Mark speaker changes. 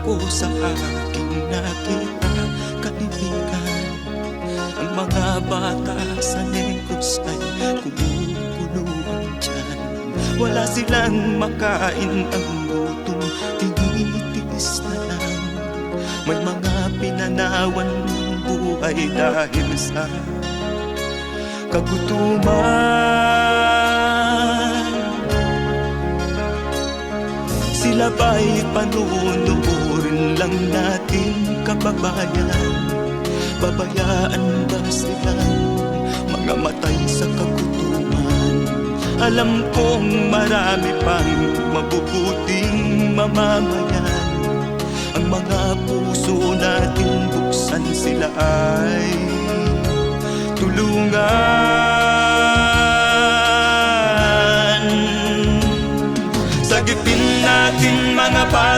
Speaker 1: ko sa aking nakita, kaibigan. Ang mga bata sa Negros ay kumukuluan dyan. Wala silang makain, ang gutom tinitiis na lang. May mga pinanawan ng buhay dahil sa kagutuman. Sila ba'y panunurin lang natin, kababayan? Babayaan ba silang mga matay sa kagutuman? Alam kong marami pang mabubuting mamamayan. Ang mga puso natin buksan, sila ay tulungan. Sagipin natin mga bata